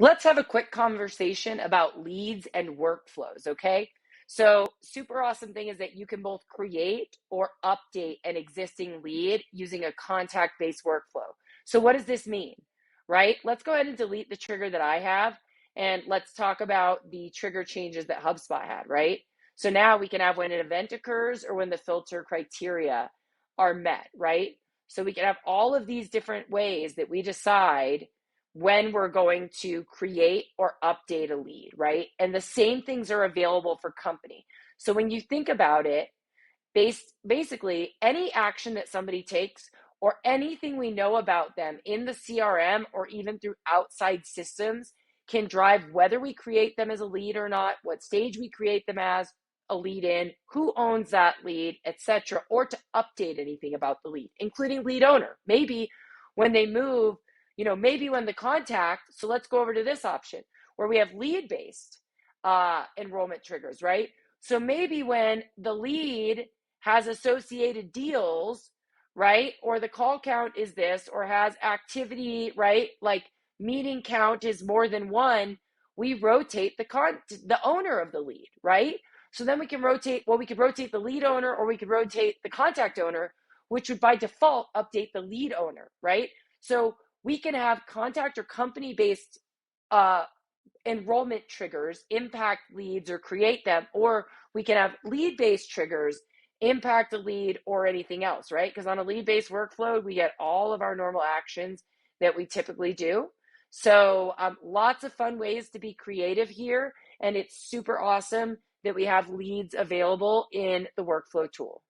Let's have a quick conversation about leads and workflows, okay? So, super awesome thing is that you can both create or update an existing lead using a contact-based workflow. So, what does this mean, right? Let's go ahead and delete the trigger that I have, and let's talk about the trigger changes that HubSpot had, right? So now we can have when an event occurs or when the filter criteria are met, right? So we can have all of these different ways that we decide when we're going to create or update a lead, right? And the same things are available for company. So when you think about it, basically any action that somebody takes or anything we know about them in the CRM or even through outside systems can drive whether we create them as a lead or not, what stage we create them as a lead in, who owns that lead, etc., or to update anything about the lead, including lead owner. Maybe when they move, maybe when the contact, so let's go over to this option where we have lead based enrollment triggers, right? So maybe when the lead has associated deals, right? Or the call count is this, or has activity, right? Like meeting count is more than one, we rotate the owner of the lead, right? So then we can rotate, well, we could rotate the lead owner or we could rotate the contact owner, which would by default update the lead owner, right? So we can have contact or company based enrollment triggers impact leads or create them, or we can have lead based triggers impact a lead or anything else, right? Because on a lead based workflow, we get all of our normal actions that we typically do. So lots of fun ways to be creative here. And it's super awesome that we have leads available in the workflow tool.